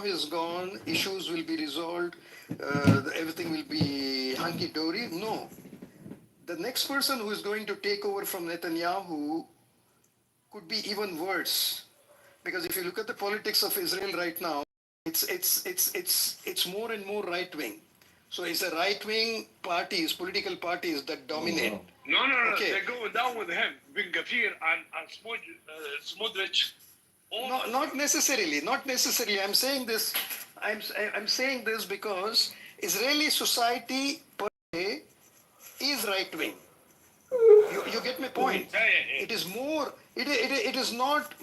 is gone, issues will be resolved, everything will be hunky-dory. No. The next person who is going to take over from Netanyahu could be even worse. Because if you look at the politics of Israel right now, it's more and more right-wing. So it's a right-wing parties, political parties that dominate. No. Okay. They're going down with him. Ben Gvir and Smotrich. No, not necessarily. Not necessarily. I'm saying this. I'm saying this because Israeli society per se is right-wing. You get my point. Yeah. It is more. It is not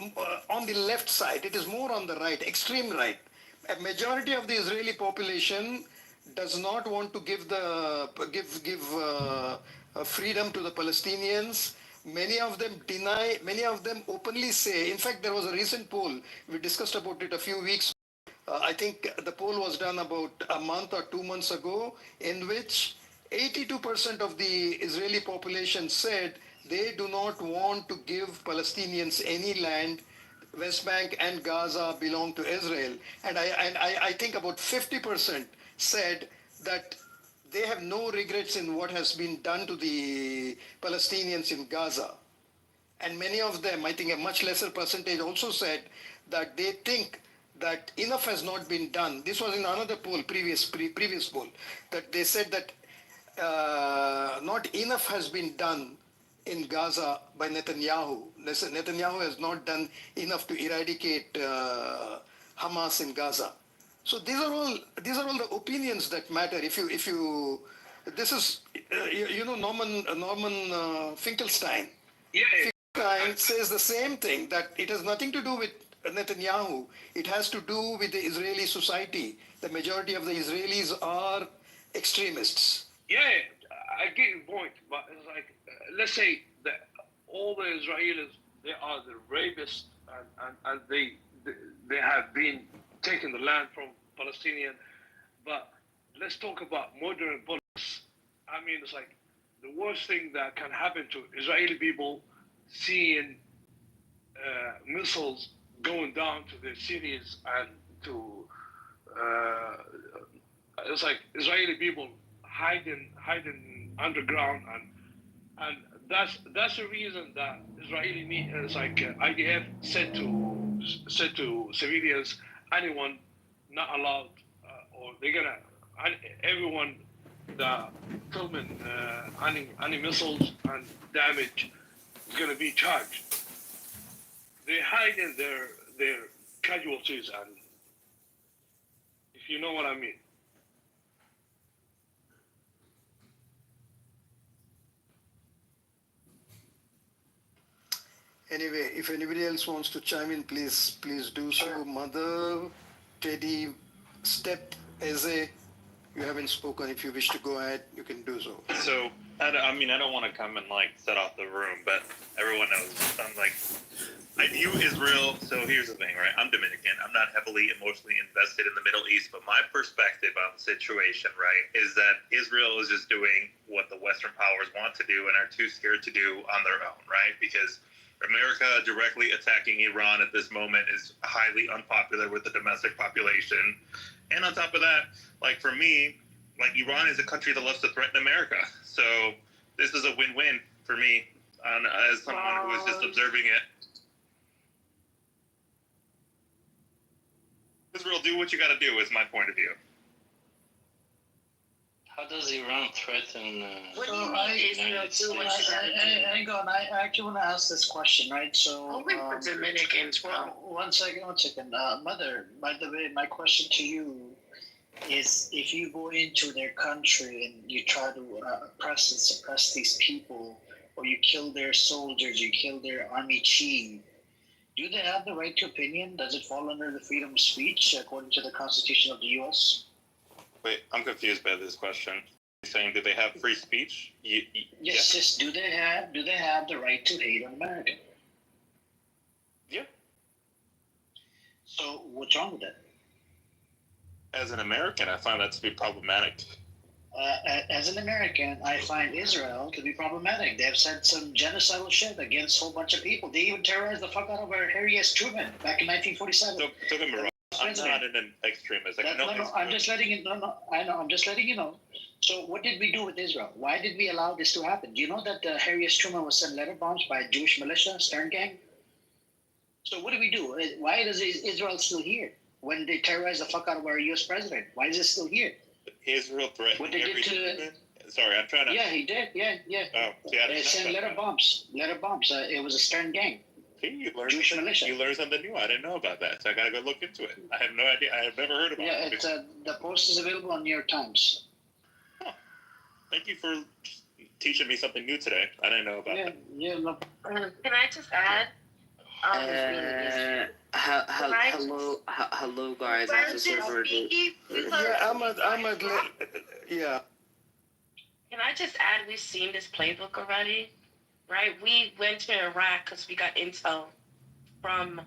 on the left side. It is more on the right, extreme right. A majority of the Israeli population does not want to give freedom to the Palestinians. Many of them deny. Many of them openly say. In fact, there was a recent poll. We discussed about it a few weeks. I think the poll was done about a month or 2 months ago, in which 82% of the Israeli population said they do not want to give Palestinians any land. West Bank and Gaza belong to Israel. And I think about 50% said that they have no regrets in what has been done to the Palestinians in Gaza. And many of them, I think a much lesser percentage, also said that they think that enough has not been done. This was in another poll, previous poll, that they said that not enough has been done in Gaza by Netanyahu. Netanyahu has not done enough to eradicate Hamas in Gaza. So these are all the opinions that matter. If you this is Norman Finkelstein. Yeah. Finkelstein says the same thing, that it has nothing to do with Netanyahu. It has to do with the Israeli society. The majority of the Israelis are extremists. Yeah, I get your point, but it's like, let's say that all the Israelis, they are the rapists, and they have been taking the land from Palestinian. But let's talk about modern politics. I mean, it's like the worst thing that can happen to Israeli people seeing missiles going down to their cities and to it's like Israeli people hiding underground, and that's the reason that IDF said to civilians, anyone not allowed, or they're gonna everyone that filming any missiles and damage is gonna be charged. They hide in their casualties, and if you know what I mean. Anyway, if anybody else wants to chime in, please do so. Mother, Teddy, Step, Eze, you haven't spoken. If you wish to go ahead, you can do so. So, I don't want to come and set off the room, but everyone knows I view Israel. So here's the thing, right? I'm Dominican. I'm not heavily emotionally invested in the Middle East, but my perspective on the situation, right, is that Israel is just doing what the Western powers want to do and are too scared to do on their own, right? Because America directly attacking Iran at this moment is highly unpopular with the domestic population. And on top of that, for me, Iran is a country that loves to threaten America. So this is a win-win for me as someone who is just observing it. Israel, do what you got to do is my point of view. How does Iran threaten? What do you mean Israel do what you gotta do? Hang on, I actually want to ask this question, right? So, Only for Dominicans, bro. one second. Mother, by the way, my question to you is, if you go into their country and you try to oppress and suppress these people, or you kill their soldiers, you kill their army chief, do they have the right to opinion? Does it fall under the freedom of speech according to the Constitution of the U.S.? Wait, I'm confused by this question. You're saying, do they have free speech? Yes. Do they have the right to hate on America? Yeah. So what's wrong with that? As an American, I find that to be problematic. As an American, I find Israel to be problematic. They have said some genocidal shit against a whole bunch of people. They even terrorized the fuck out of our Harry S. Truman back in 1947. Don't get me wrong. President. not an extremist. Like, I'm just letting you know. I know. I'm just letting you know. So what did we do with Israel? Why did we allow this to happen? Do you know that Harry S. Truman was sent letter bombs by a Jewish militia, Stern Gang? So what do we do? Why is Israel still here when they terrorize the fuck out of our U.S. president? Why is it still here? Israel threatened What they did to? Sorry, I'm trying to. Yeah, he did. Yeah. Oh, see, I They didn't sent know letter that. bombs. It was a Stern Gang. See, you learned Jewish something, militia. you learned something new. I didn't know about that, so I gotta go look into it. I have no idea. I have never heard about Yeah, it. it's the post is available on New York Times. Thank you for teaching me something new today. I didn't know about that. Yeah. Look. Can I just add? Hello, guys. I just referred to. Yeah, Ahmed, yeah. Can I just add? We've seen this playbook already, right? We went to Iraq because we got intel from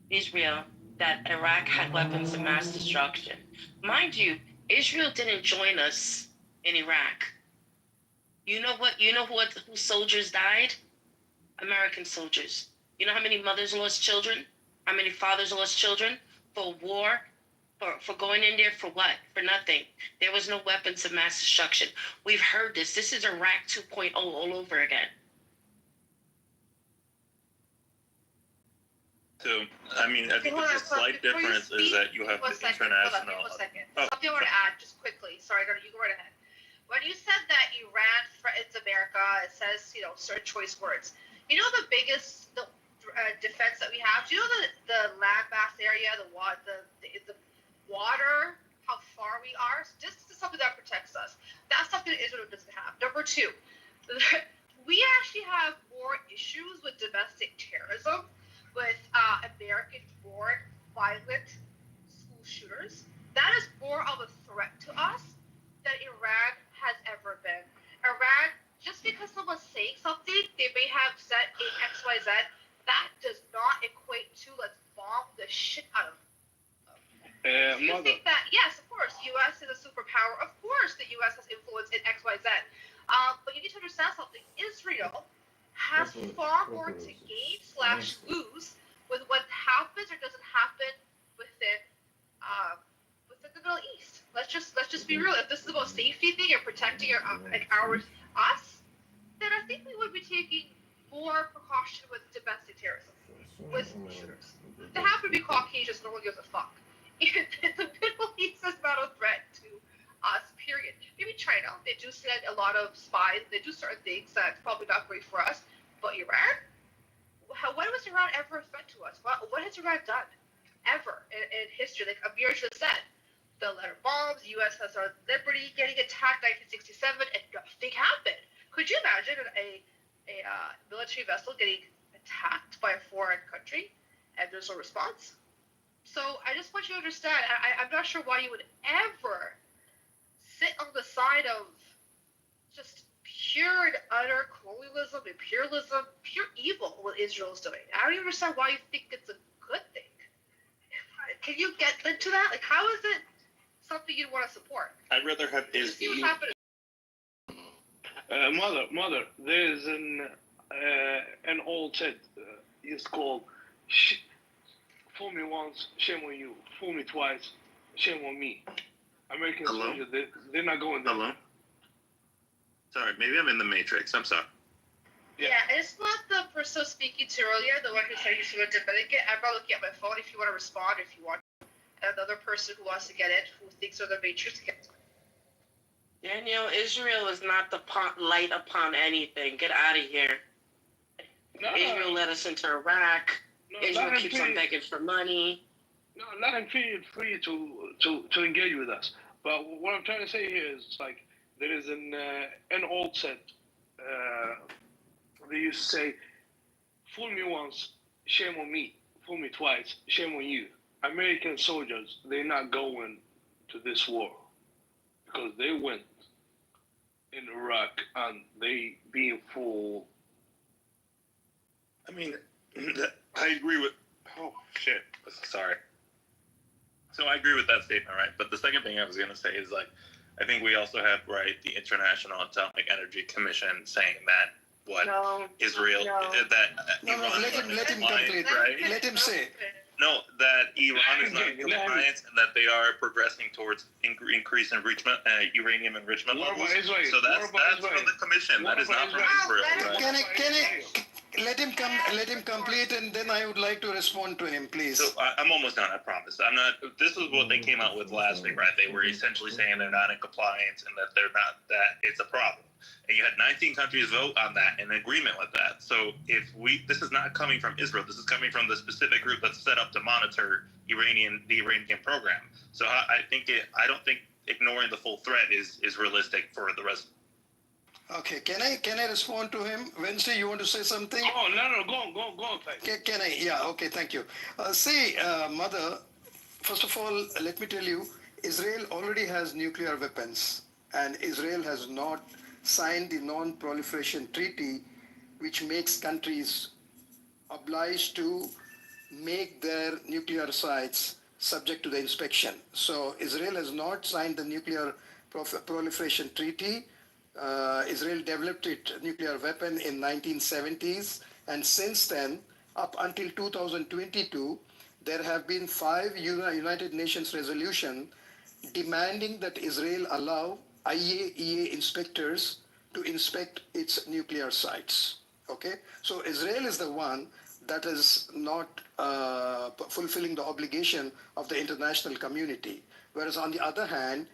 Israel that Iraq had weapons of mass destruction. Mind you, Israel didn't join us in Iraq. You know what? Whose soldiers died? American soldiers. You know how many mothers lost children? How many fathers lost children? For war? For going in there for what? For nothing. There was no weapons of mass destruction. We've heard this. This is Iraq 2.0 all over again. So, I mean, I think the slight difference is that you have the international. Hold on, one second. Oh, Something I want to add just quickly. Sorry, you go right ahead. When you said that Iran threatens America, it says, certain choice words. You know the biggest defense that we have? Do you know the land mass area, the water, how far we are? This is something that protects us. That's something that Israel doesn't have. Number two, we actually have more issues with domestic terrorism, with American-born violent school shooters. That is more of a threat to us than Iran has ever been. Iran, just because someone's saying something, they may have said in XYZ, that does not equate to let's bomb the shit out of them. Do you think that, yes, of course, U.S. is a superpower. Of course the U.S. has influence in XYZ. But you need to understand something. Israel has far more to gain / lose with what happens or doesn't happen within the Middle East. Let's just be real. If this is about safety thing and protecting us, then I think we would be taking more precaution with domestic terrorism, with shooters. They happen to be Caucasians, no one gives a fuck. The Middle East is not a threat to us, period. Maybe China, they do send a lot of spies, they do certain things that's probably not great for us, but Iran? When was Iran ever a threat to us? What has Iran done? Ever in history? Like Amir just said, the letter bombs, U.S. has our liberty getting attacked 1967, and nothing happened. Could you imagine a military vessel getting attacked by a foreign country and there's no response? So I just want you to understand, I'm not sure why you would ever sit on the side of just pure and utter colonialism, imperialism, pure evil what Israel's doing. I don't even understand why you think it's a good thing. Can you get into that? Like, how is it something you'd want to support? I'd rather have See what's happening. Mother, there's an old set. It's called "Fool me once, shame on you. Fool me twice, shame on me." American soldiers, they're not going there. Hello? Sorry, maybe I'm in the Matrix. I'm sorry. Yeah, it's not the person speaking to earlier, the one who said you should have Dominican. I'm not looking at my phone if you want to respond, if you want. Another person who wants to get in, who thinks they're the Matrix. Daniel, Israel is not the light upon anything. Get out of here. No, Israel let us into Iraq. Israel keeps on begging for money. No, let him feel free to engage with us. But what I'm trying to say here is, like, there is an old set. They used to say, "Fool me once, shame on me. Fool me twice, shame on you." American soldiers, they're not going to this war because they went in Iraq and they being fooled. I mean, I agree with. Oh shit! Sorry. So I agree with that statement, right? But the second thing I was gonna say is, like, I think we also have, right, the International Atomic Energy Commission saying that Israel that No, let him complete. right? Let him say. No, that Iran is not in compliance and that they are progressing towards increase enrichment, uranium enrichment What levels. about Israel? So that's What about from Israel? the commission. What That is about not from Israel? Israel. Right? Can I let him come? Let him complete, and then I would like to respond to him, please. So I'm almost done. I promise. I'm not. This is what they came out with last week, right? They were essentially saying they're not in compliance and that they're not. That it's a problem. And you had 19 countries vote on that in agreement with that. So this is not coming from Israel. This is coming from the specific group that's set up to monitor the Iranian program. So I don't think ignoring the full threat is realistic for the rest. Okay, can I respond to him? Wednesday, you want to say something? Oh, no, go on, please. Can I? Yeah, okay, thank you. Mother, first of all, let me tell you, Israel already has nuclear weapons, and Israel has not signed the non-proliferation treaty, which makes countries obliged to make their nuclear sites subject to the inspection. So Israel has not signed the nuclear proliferation treaty. Israel developed its nuclear weapon in 1970s, and since then, up until 2022, there have been 5 United Nations resolutions demanding that Israel allow IAEA inspectors to inspect its nuclear sites. Okay, so Israel is the one that is not fulfilling the obligation of the international community, whereas on the other hand,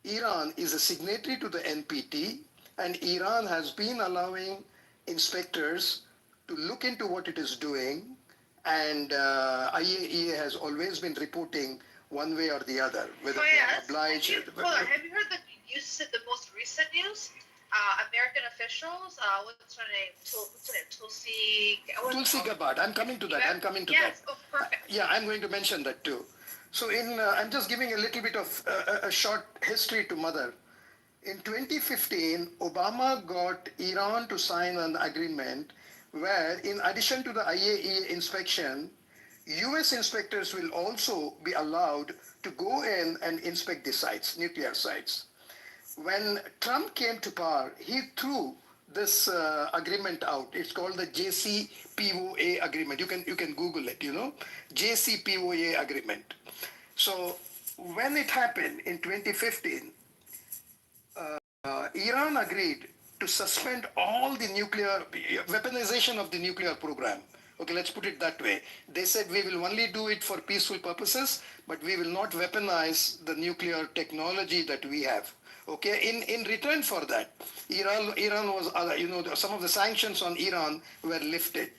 Iran is a signatory to the NPT, and Iran has been allowing inspectors to look into what it is doing, and IAEA has always been reporting one way or the other, whether they are obliged. Have you heard the news, the most recent news? American officials, what's her name? Tulsi Gabbard. I'm coming to that. Yes, oh, perfect. Yeah, I'm going to mention that too. So I'm just giving a little bit of a short history to Mother. In 2015, Obama got Iran to sign an agreement where, in addition to the IAEA inspection, US inspectors will also be allowed to go in and inspect the sites, nuclear sites. When Trump came to power, he threw this agreement out. It's called the JCPOA agreement. You can Google it, JCPOA agreement. So when it happened in 2015, Iran agreed to suspend all the nuclear weaponization of the nuclear program. Okay, let's put it that way. They said we will only do it for peaceful purposes, but we will not weaponize the nuclear technology that we have. Okay, in return for that, Iran was, some of the sanctions on Iran were lifted.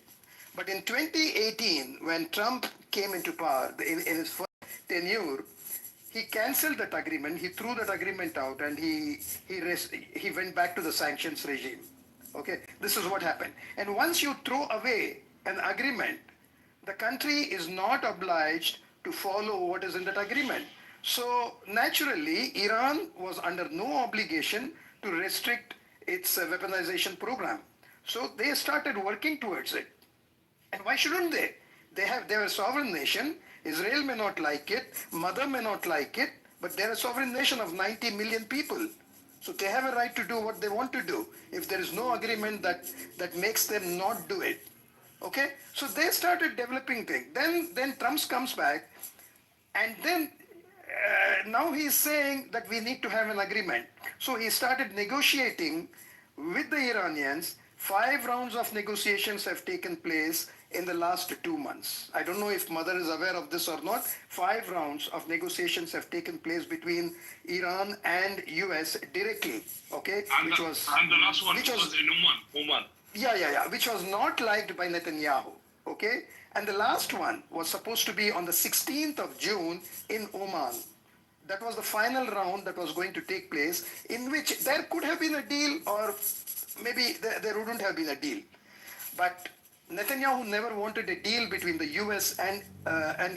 But in 2018, when Trump came into power in his first tenure, he canceled that agreement. He threw that agreement out, and he went back to the sanctions regime. Okay, this is what happened. And once you throw away an agreement, the country is not obliged to follow what is in that agreement. So naturally, Iran was under no obligation to restrict its weaponization program. So they started working towards it. And why shouldn't they? They're a sovereign nation. Israel may not like it, Mother may not like it, but they're a sovereign nation of 90 million people. So they have a right to do what they want to do if there is no agreement that makes them not do it. Okay? So they started developing things. Then Trump comes back, and then now he's saying that we need to have an agreement. So he started negotiating with the Iranians. 5 rounds of negotiations have taken place in the last 2 months. I don't know if Mother is aware of this or not. 5 rounds of negotiations have taken place between Iran and US directly. Okay, and the last one was in Oman. Yeah, which was not liked by Netanyahu. Okay, and the last one was supposed to be on the 16th of June in Oman. That was the final round that was going to take place, in which there could have been a deal, or maybe there wouldn't have been a deal. But Netanyahu never wanted a deal between the US and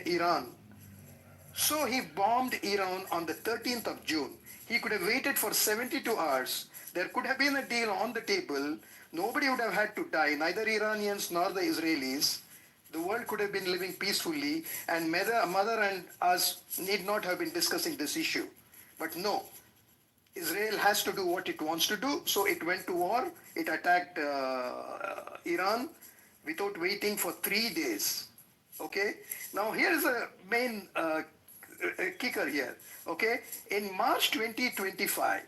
Iran. So he bombed Iran on the 13th of June. He could have waited for 72 hours. There could have been a deal on the table. Nobody would have had to die, neither Iranians nor the Israelis. The world could have been living peacefully, and Mother and us need not have been discussing this issue. But no, Israel has to do what it wants to do, so it went to war. It attacked Iran without waiting for 3 days. Okay. Now here is a main kicker here. Okay. In March 2025,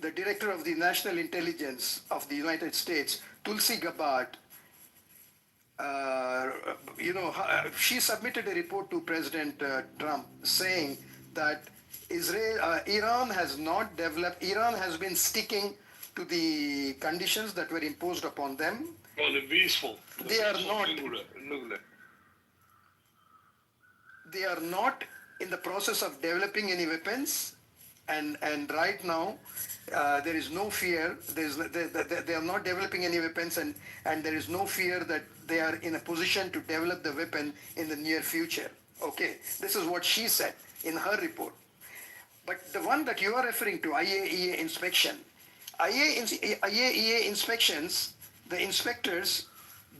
the director of the National Intelligence of the United States, Tulsi Gabbard, she submitted a report to President Trump saying that Iran has not developed, Iran has been sticking to the conditions that were imposed upon them. For the peaceful. They are not. Nuclear. They are not in the process of developing any weapons, and right now there is no fear. They are not developing any weapons, and there is no fear that they are in a position to develop the weapon in the near future. Okay, this is what she said in her report. But the one that you are referring to, IAEA inspection, IAEA inspections, the inspectors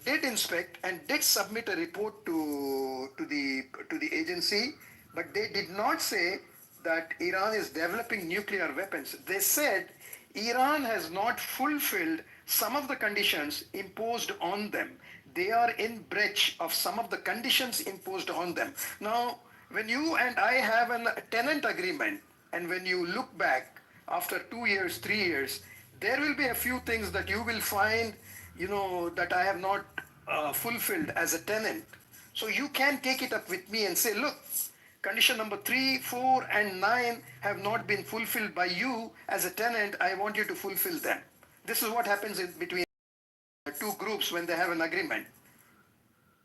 did inspect and did submit a report to the agency, but they did not say that Iran is developing nuclear weapons. They said Iran has not fulfilled some of the conditions imposed on them. They are in breach of some of the conditions imposed on them. Now, when you and I have a tenant agreement, and when you look back after 2 years, 3 years, there will be a few things that you will find, that I have not fulfilled as a tenant. So you can take it up with me and say, look, condition number 3, 4, and 9 have not been fulfilled by you as a tenant. I want you to fulfill them. This is what happens in between two groups when they have an agreement.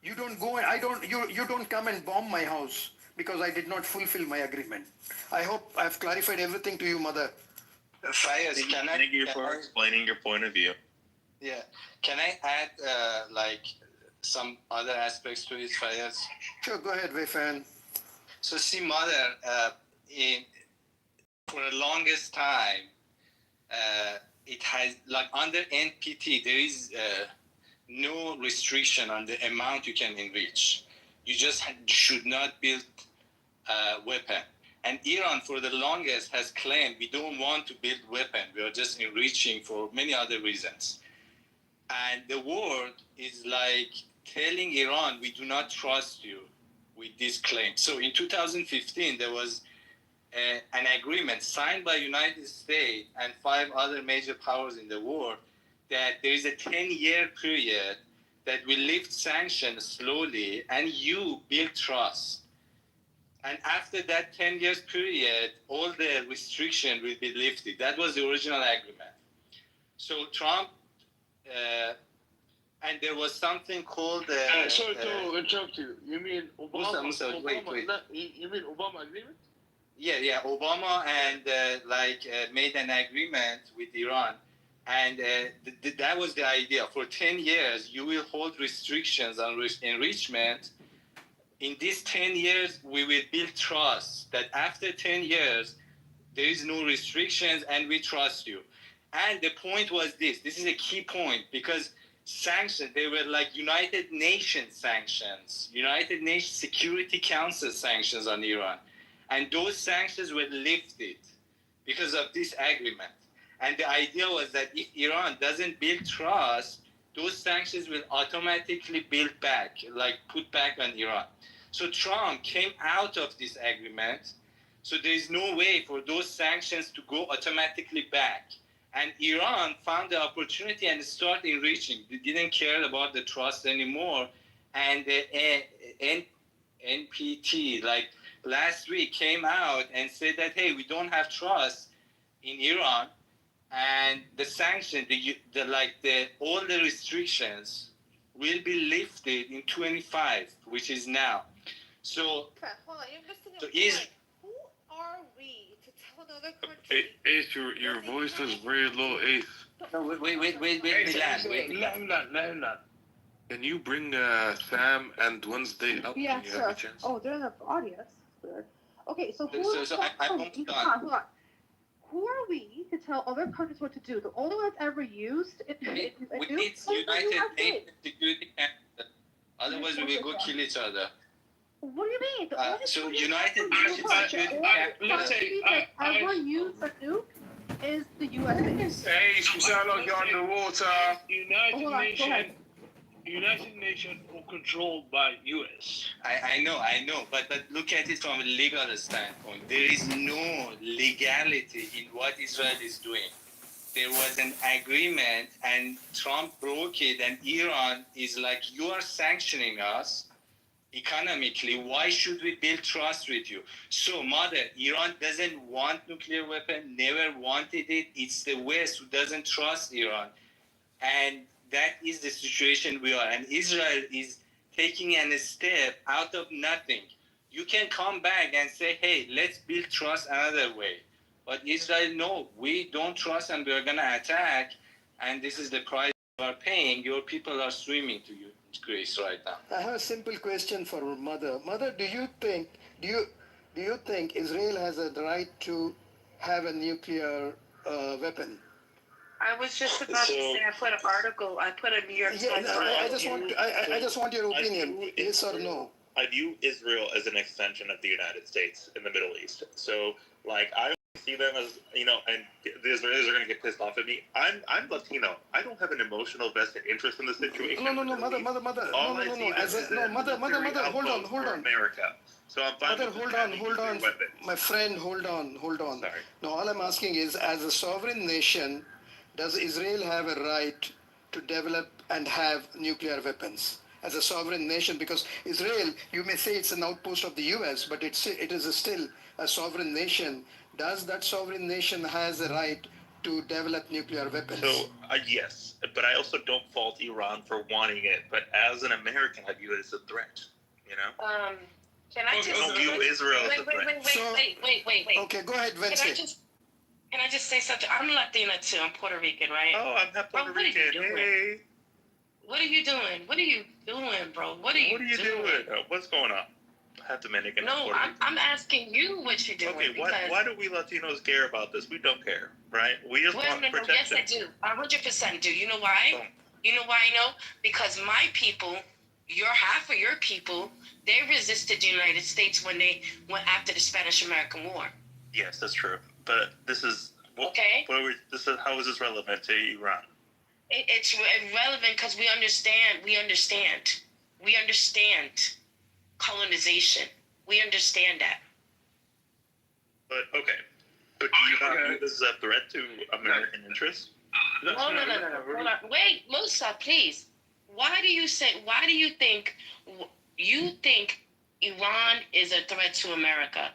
You don't go and you don't come and bomb my house because I did not fulfill my agreement. I hope I've clarified everything to you, Mother. Fayez, Thank you for explaining your point of view. Yeah. Can I add some other aspects to it, Fayez? Sure, go ahead, Wayfan. So see, Mother, for the longest time, it has, like under NPT, there is no restriction on the amount you can enrich. You just should not build a weapon. And Iran, for the longest, has claimed we don't want to build weapon. We are just enriching for many other reasons. And the world is like telling Iran, we do not trust you with this claim. So in 2015, there was an agreement signed by United States and 5 other major powers in the world that there is a 10-year period that will lift sanctions slowly and you build trust. And after that 10 years period, all the restriction will be lifted. That was the original agreement. So Trump, and there was something called... sorry to interrupt you. You mean Obama? Wait. You mean Obama agreement? Yeah. Obama and made an agreement with Iran. And that was the idea. For 10 years, you will hold restrictions on enrichment. In these 10 years, we will build trust that after 10 years, there is no restrictions and we trust you. And the point was this is a key point because sanctions, they were like United Nations sanctions, United Nations Security Council sanctions on Iran. And those sanctions were lifted because of this agreement. And the idea was that if Iran doesn't build trust, those sanctions will automatically build back, like put back on Iran. So Trump came out of this agreement. So there is no way for those sanctions to go automatically back. And Iran found the opportunity and started enriching. They didn't care about the trust anymore. And the NPT, like last week, came out and said that, hey, we don't have trust in Iran. And the sanctions, all the restrictions will be lifted in 25, which is now. So, Okay, hold on. You're missing a so point. Who are we to tell another country? Ace, your voice is very low, Ace. No, wait, Milan. Can you bring Sam and Wednesday up Yeah, when you sure. have a chance? Oh, they're in the audience. Weird. Okay, so who So I'm almost done. hold on. Who are we to tell other countries what to do? The only one that's ever used We need United Nations Security Council. Otherwise, we will go kill each other. What do you mean? The only So country United that's Nations ever Security let's say, ever used a nuke is the USA. Hey, you sound like you're underwater. United Hold on, go ahead. Nations. United Nations were controlled by U.S. I know, but look at it from a legal standpoint. There is no legality in what Israel is doing. There was an agreement, and Trump broke it, and Iran is like, you are sanctioning us economically. Why should we build trust with you? So, mother, Iran doesn't want nuclear weapon, never wanted it. It's the West who doesn't trust Iran. And that is the situation we are. And Israel is taking a step out of nothing. You can come back and say, hey, let's build trust another way. But Israel, no, we don't trust and we're going to attack. And this is the price you are paying. Your people are swimming to you, Grace, right now. I have a simple question for Mother. Mother, do you think Israel has a right to have a nuclear weapon? I was just about to say, I put an article, I put a New York Times article. I just want your opinion, yes or no. I view Israel as an extension of the United States in the Middle East. So, like, I don't see them as, you know, and the Israelis are going to get pissed off at me. I'm Latino. I don't have an emotional vested interest in the situation. No, mother. Mother, hold on. America. So I'm fine. Mother, hold on. My friend, hold on. Sorry. No, all I'm asking is, as a sovereign nation, does Israel have a right to develop and have nuclear weapons as a sovereign nation? Because Israel, you may say it's an outpost of the U.S., but it is still a sovereign nation. Does that sovereign nation has a right to develop nuclear weapons? So, yes, but I also don't fault Iran for wanting it. But as an American, I view it as a threat, you know? Can I just... I don't view Israel as a threat. Wait. Okay, go ahead, Vincent. Can I just say something? I'm Latina too. I'm Puerto Rican, right? Oh, I'm not Puerto Rican. Hey. What are you doing? What are you doing, bro? What are you doing? What's going on? I have Dominican. No, I'm asking you what you're doing. Okay, why do we Latinos care about this? We don't care, right? We just want protection. Yes, I do. 100% do. You know why? You know why I know? Because my people, half of your people, they resisted the United States when they went after the Spanish-American War. Yes, that's true. But this is okay. How is this relevant to Iran? It's relevant because we understand colonization. We understand that. But okay. But do you not view this as a threat to American interests? No. Hold on. Wait, Musa, please. Why do you think Iran is a threat to America?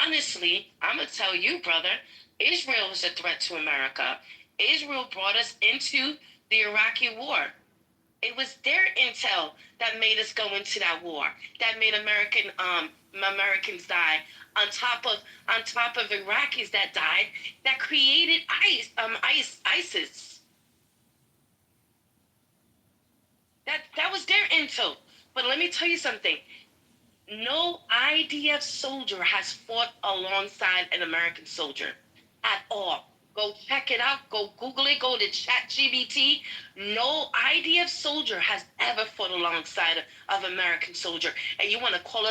Honestly, I'm going to tell you, brother, Israel is a threat to America. Israel brought us into the Iraqi war. It was their intel that made us go into that war, that made Americans die. On top of Iraqis that died, that created ISIS. That was their intel. But let me tell you something. No IDF soldier has fought alongside an American soldier at all. Go check it out. Go Google it. Go to ChatGPT. No IDF soldier has ever fought alongside of American soldier. And you want to call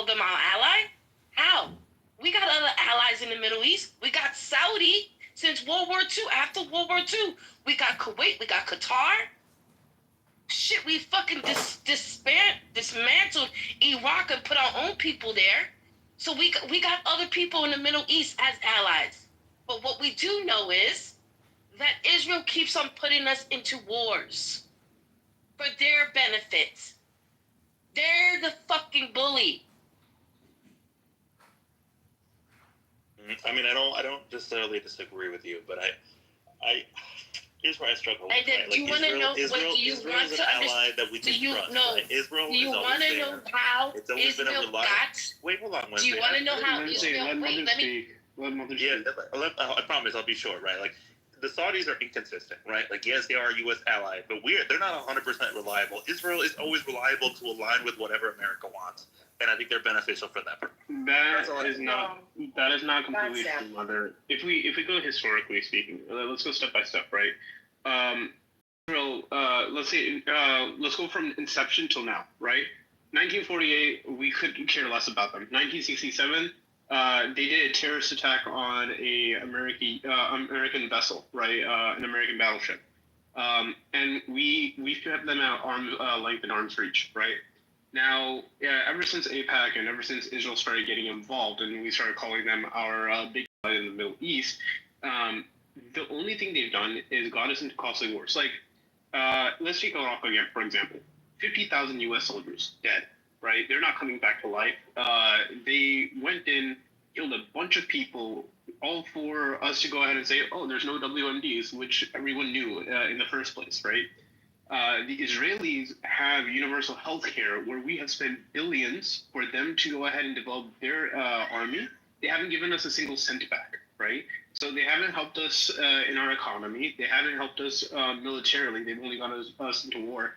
them our ally? How? We got other allies in the Middle East. We got Saudi since World War II. After World War II, we got Kuwait. We got Qatar. Shit, we fucking dismantled Iraq and put our own people there. So we got other people in the Middle East as allies. But what we do know is that Israel keeps on putting us into wars for their benefits. They're the fucking bully. I mean, I don't necessarily disagree with you, but I here's where I struggle with. Do you want to know? Israel is an ally that we can trust. Right? Israel do you want to know how Israel got? Wait, hold on. Do you want to know how Israel? Wait, let me. I promise I'll be short. Right, like the Saudis are inconsistent. Right, like yes, they are a U.S. ally, but they're not 100% reliable. Israel is always reliable to align with whatever America wants, and I think they're beneficial for that. That is not completely true, Mother. If we go historically speaking, let's go step by step, right? Israel, let's go from inception till now, right? 1948, we couldn't care less about them. 1967, they did a terrorist attack on a American vessel, right? An American battleship. and we kept them at arm's length and arm's reach, right? Now, ever since AIPAC and ever since Israel started getting involved, and we started calling them our big ally in the Middle East, the only thing they've done is got us into costly wars. Like, let's take Iraq again, for example. 50,000 U.S. soldiers dead, right? They're not coming back to life. They went in, killed a bunch of people, all for us to go ahead and say, oh, there's no WMDs, which everyone knew in the first place, right? The Israelis have universal health care where we have spent billions for them to go ahead and develop their army. They haven't given us a single cent back, right? So they haven't helped us in our economy. They haven't helped us militarily. They've only got us into war.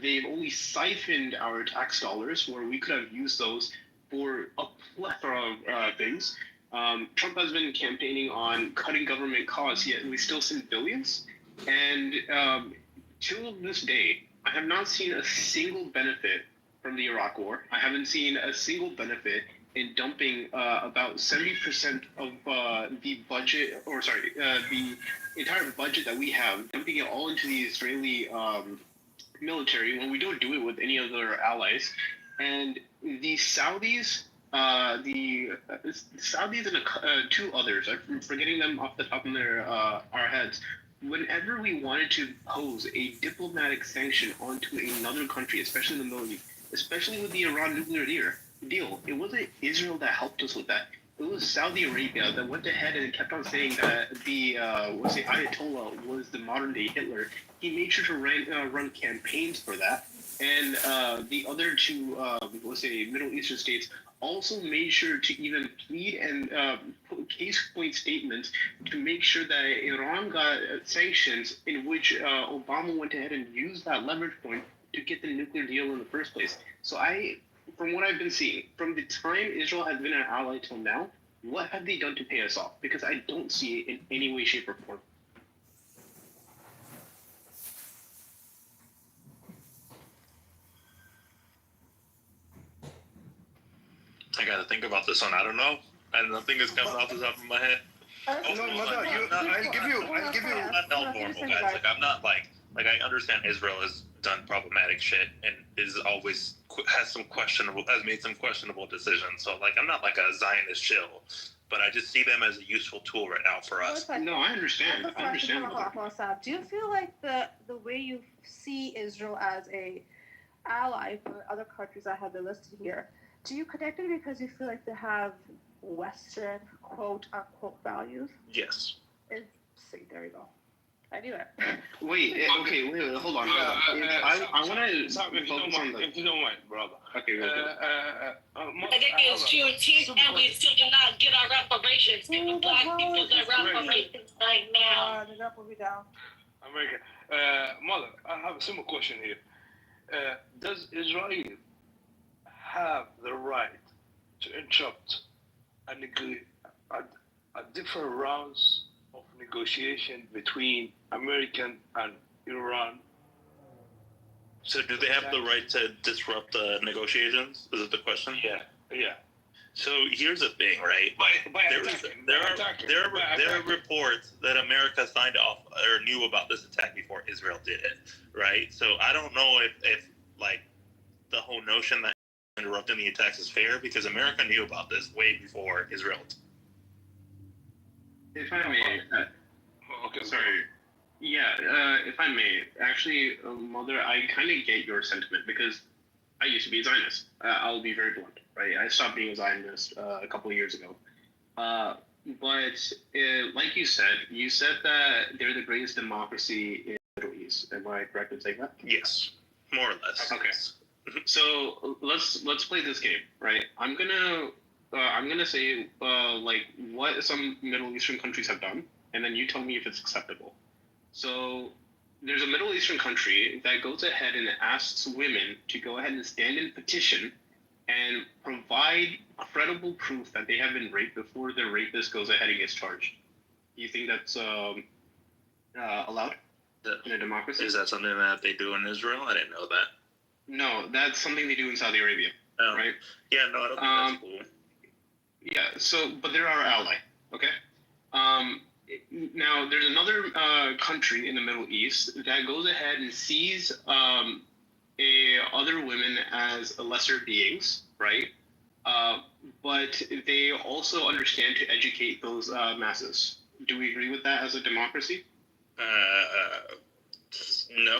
They've only siphoned our tax dollars where we could have used those for a plethora of things. Trump has been campaigning on cutting government costs, yet we still send billions. And till this day, I have not seen a single benefit from the Iraq War. I haven't seen a single benefit in dumping about 70% of the budget, the entire budget that we have, dumping it all into the Israeli military when we don't do it with any other allies. And the Saudis, the Saudis and two others, I'm forgetting them off the top of our heads. Whenever we wanted to pose a diplomatic sanction onto another country, especially in the Middle East, especially with the Iran nuclear deal, it wasn't Israel that helped us with that. It was Saudi Arabia that went ahead and kept on saying that the Ayatollah was the modern day Hitler. He made sure to run campaigns for that, and the other two, Middle Eastern states also made sure to even plead and put case point statements to make sure that Iran got sanctions, in which Obama went ahead and used that leverage point to get the nuclear deal in the first place. So from what I've been seeing, from the time Israel has been an ally till now, what have they done to pay us off? Because I don't see it in any way, shape, or form. I got to think about this one. I don't know. And nothing is coming off the top of my head. No, Mother, I'll give you. I'm not normal, guys. Like, I'm not like I understand Israel has done problematic shit and has made some questionable decisions. So like, I'm not like a Zionist shill, but I just see them as a useful tool right now for us. No, I understand. Do you feel like the way you see Israel as a ally for other countries that have been listed here, do you connect it because you feel like they have Western quote unquote values? Yes. See, there you go. I knew it. Wait, hold on. I want to focus on if you don't mind, brother. Okay, It's Juneteenth and we still do not get our reparations. Give black people their reparations right now. The rep will be down. America. Mother, I have a simple question here. Does Israel have the right to interrupt a different rounds of negotiation between American and Iran? So do they have the right to disrupt the negotiations? Is it the question? Yeah. So here's the thing, right? There are reports that America signed off or knew about this attack before Israel did it, right? So I don't know if like the whole notion that interrupting the attacks is fair, because America knew about this way before Israel. If I may, okay, sorry. Yeah, if I may, actually, Mother, I kind of get your sentiment because I used to be a Zionist. I'll be very blunt, right? I stopped being a Zionist a couple of years ago. But like you said that they're the greatest democracy in the Middle East. Am I correct in saying that? Yes, more or less. Okay. So let's play this game, right? I'm gonna say like what some Middle Eastern countries have done, and then you tell me if it's acceptable. So there's a Middle Eastern country that goes ahead and asks women to go ahead and stand in petition and provide credible proof that they have been raped before the rapist goes ahead and gets charged. Do you think that's allowed in a democracy? Is that something that they do in Israel? I didn't know that. No, that's something they do in Saudi Arabia, right? Yeah, no, I don't think that's cool. Yeah, so, but they're our ally, okay? now there's another country in the Middle East that goes ahead and sees other women as lesser beings, right? But they also understand to educate those masses. Do we agree with that as a democracy? No.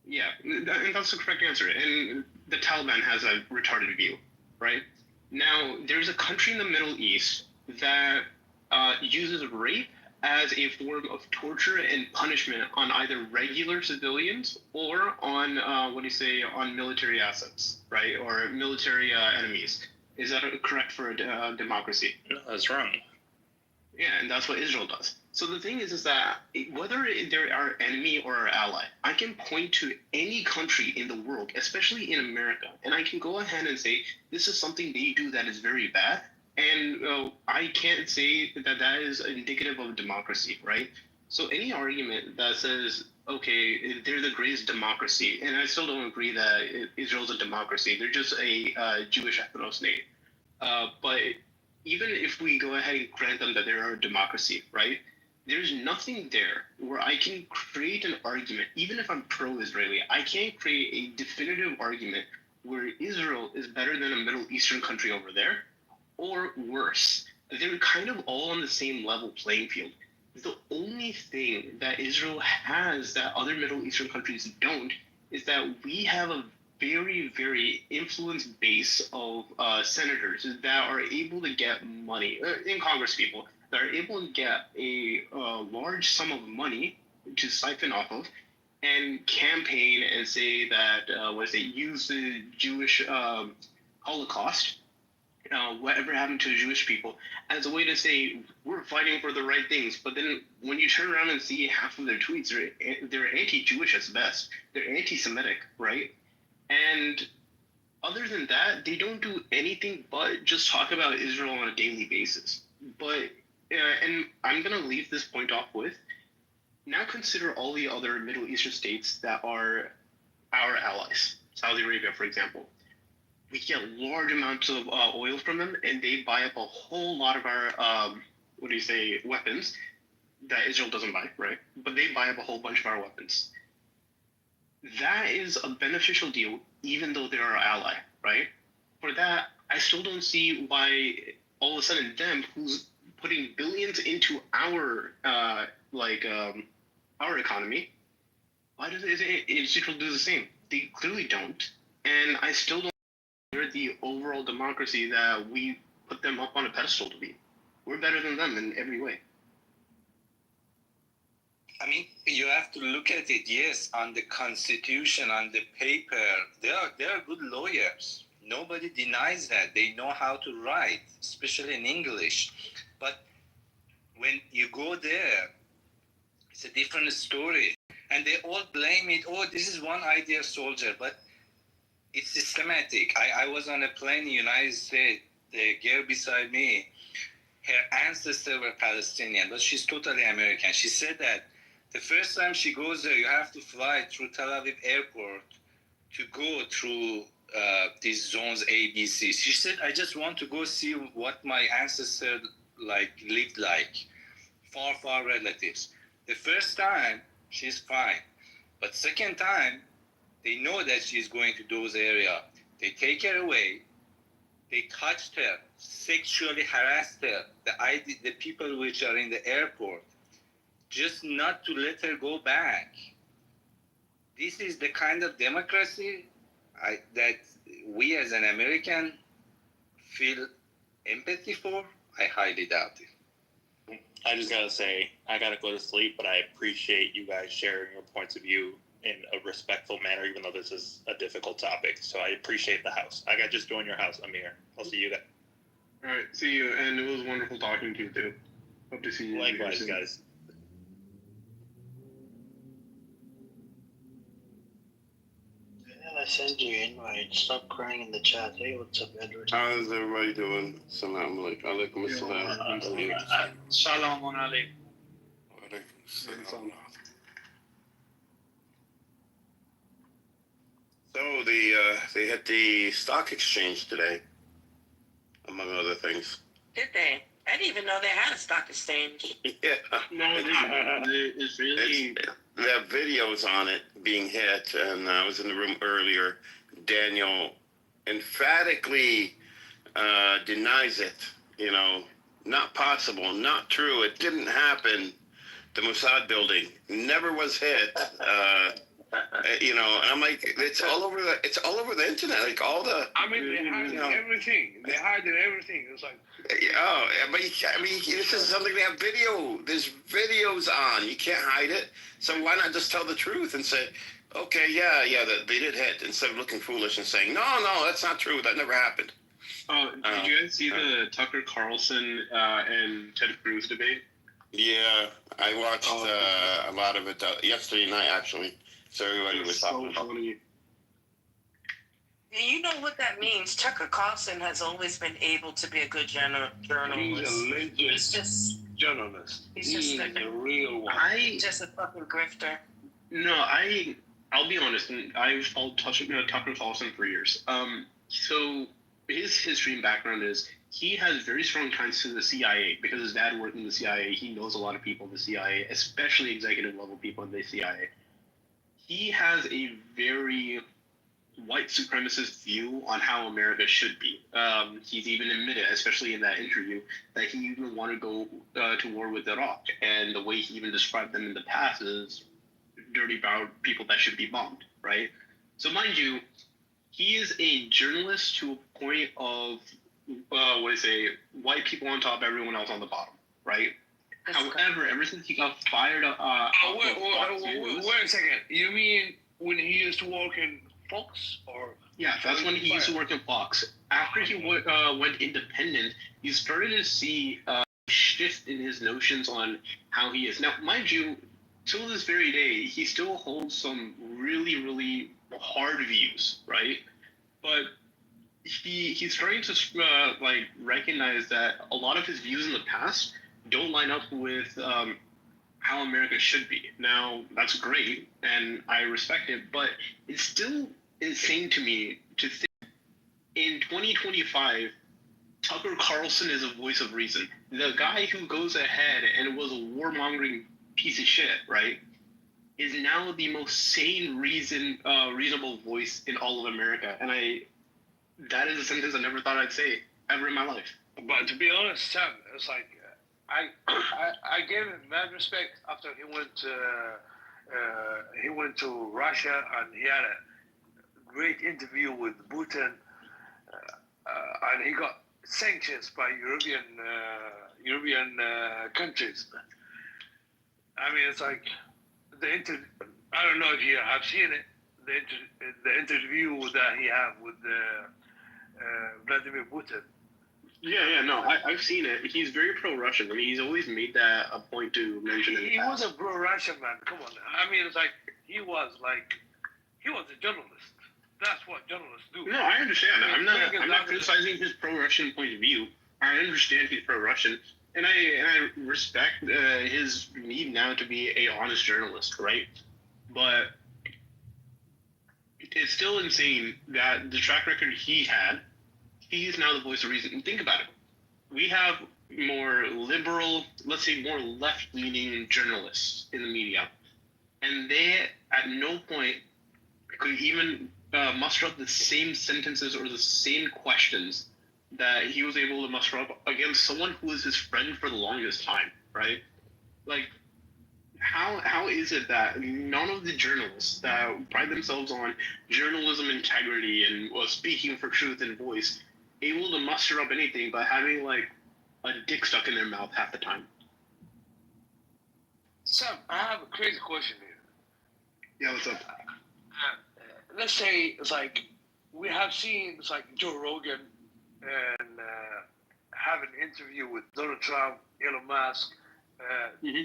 Yeah, and that's the correct answer. And the Taliban has a retarded view, right? Now, there's a country in the Middle East that uses rape as a form of torture and punishment on either regular civilians or on, on military assets, right? Or military enemies. Is that correct for a democracy? No, that's wrong. Yeah, and that's what Israel does. So the thing is that whether they're our enemy or our ally, I can point to any country in the world, especially in America, and I can go ahead and say, this is something they do that is very bad, and I can't say that that is indicative of democracy, right? So any argument that says, okay, they're the greatest democracy, and I still don't agree that Israel's a democracy. They're just a Jewish ethnos state. But even if we go ahead and grant them that they're a democracy, right? There's nothing there where I can create an argument, even if I'm pro-Israeli, I can't create a definitive argument where Israel is better than a Middle Eastern country over there, or worse. They're kind of all on the same level playing field. The only thing that Israel has that other Middle Eastern countries don't is that we have a very, very influenced base of senators that are able to get money, in Congress people, that are able to get a large sum of money to siphon off of and campaign and say that, use the Jewish Holocaust, whatever happened to Jewish people, as a way to say, we're fighting for the right things. But then when you turn around and see half of their tweets, they're anti-Jewish at best. They're anti-Semitic, right? And other than that, they don't do anything but just talk about Israel on a daily basis. But, and I'm going to leave this point off with, now consider all the other Middle Eastern states that are our allies. Saudi Arabia, for example. We get large amounts of oil from them, and they buy up a whole lot of our, weapons that Israel doesn't buy, right? But they buy up a whole bunch of our weapons. That is a beneficial deal, even though they're our ally, right? For that, I still don't see why all of a sudden them, who's putting billions into our economy, why does Israel do the same? They clearly don't, and I still don't. They're the overall democracy that we put them up on a pedestal to be. We're better than them in every way. I mean, you have to look at it, yes, on the Constitution, on the paper. They are good lawyers. Nobody denies that. They know how to write, especially in English. But when you go there, it's a different story. And they all blame it, this is one idea soldier, but it's systematic. I was on a plane in the United States, the girl beside me, her ancestors were Palestinian, but she's totally American. She said that the first time she goes there, you have to fly through Tel Aviv airport to go through these zones A, B, C. She said, I just want to go see what my ancestors lived like, far relatives. The first time, she's fine. But second time, they know that she's going to those areas. They take her away. They touched her, sexually harassed her, the people which are in the airport, just not to let her go back. This is the kind of democracy that we as an American feel empathy for. I highly doubt it. I just gotta say, I gotta go to sleep, but I appreciate you guys sharing your points of view in a respectful manner, even though this is a difficult topic. So I appreciate the house. I got just joined your house, Amir. I'll see you guys. All right, see you, and it was wonderful talking to you too. Hope to see you. Likewise, guys. I send you an invite. Stop crying in the chat. Hey, what's up, Edward? How's everybody doing? Salam alaikum. Shalom alaikum. So they hit the stock exchange today, among other things. Did they? I didn't even know they had a stock exchange. Yeah. No, it's really. There are videos on it being hit, and I was in the room earlier. Daniel emphatically denies it. You know, not possible, not true. It didn't happen. The Mossad building never was hit. You know, I'm like, it's all over the internet. Like all the. I mean, they hide everything. They hide everything. It's like. Oh, but I mean, this is something they have video. There's videos on. You can't hide it. So why not just tell the truth and say, okay, yeah, they did hit, instead of looking foolish and saying, no, that's not true. That never happened. Did you guys see the Tucker Carlson and Ted Cruz debate? Yeah, I watched a lot of it yesterday night, actually. So everybody was talking about it. You know what that means? Tucker Carlson has always been able to be a good journalist. He's a legend journalist. He's just a real one. Just a fucking grifter. No, I'll be honest. I've followed Tucker Carlson for years. So his history and background is he has very strong ties to the CIA because his dad worked in the CIA. He knows a lot of people in the CIA, especially executive level people in the CIA. He has a very white supremacist view on how America should be. He's even admitted, especially in that interview, that he even wanted to go to war with Iraq. And the way he even described them in the past is dirty people that should be bombed, right? So mind you, he is a journalist to a point of, white people on top, everyone else on the bottom, right? However, ever since he got fired up... wait a second. You mean when he used to work in Fox? Or yeah, that's when he used to work in Fox. After he went independent, you started to see a shift in his notions on how he is. Now, mind you, till this very day, he still holds some really, really hard views, right? But he's starting to recognize that a lot of his views in the past don't line up with how America should be. Now, that's great, and I respect it, but it's still insane to me to think in 2025, Tucker Carlson is a voice of reason. The guy who goes ahead and was a warmongering piece of shit, right, is now the most sane reasonable voice in all of America. And that is a sentence I never thought I'd say ever in my life. But to be honest, Sam, it's like I gave him mad respect after he went to Russia and he had a great interview with Putin, and he got sanctions by European countries. I mean, it's like I don't know if you have seen it, the interview that he had with Vladimir Putin. Yeah, no, I've seen it. He's very pro-Russian. I mean, he's always made that a point to mention it. He was a pro-Russian man. Come on. I mean, it's like he was a journalist. That's what journalists do. No, I understand that. I'm not criticizing his pro-Russian point of view. I understand he's pro-Russian, and I respect his need now to be a honest journalist, right? But it's still insane that the track record he had. He is now the voice of reason. And think about it. We have more liberal, let's say more left-leaning journalists in the media. And they, at no point, could even muster up the same sentences or the same questions that he was able to muster up against someone who was his friend for the longest time, right? Like, how is it that none of the journalists that pride themselves on journalism integrity and speaking for truth and voice able to muster up anything by having like a dick stuck in their mouth half the time? Sam, I have a crazy question here. Yeah, what's up? Let's say it's like we have seen it's like Joe Rogan and have an interview with Donald Trump, Elon Musk,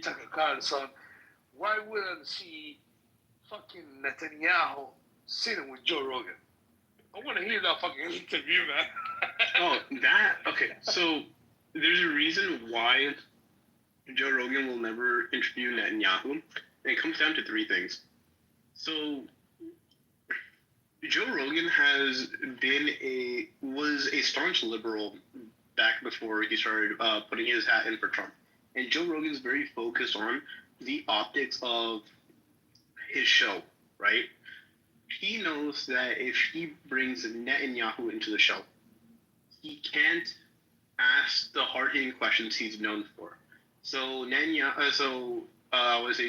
Tucker Carlson. Why wouldn't see fucking Netanyahu sitting with Joe Rogan? I want to hear that fucking interview, man. Okay. So there's a reason why Joe Rogan will never interview Netanyahu, and it comes down to three things. So Joe Rogan was a staunch liberal back before he started putting his hat in for Trump. And Joe Rogan's very focused on the optics of his show, right? He knows that if he brings Netanyahu into the show, he can't ask the hard-hitting questions he's known for. So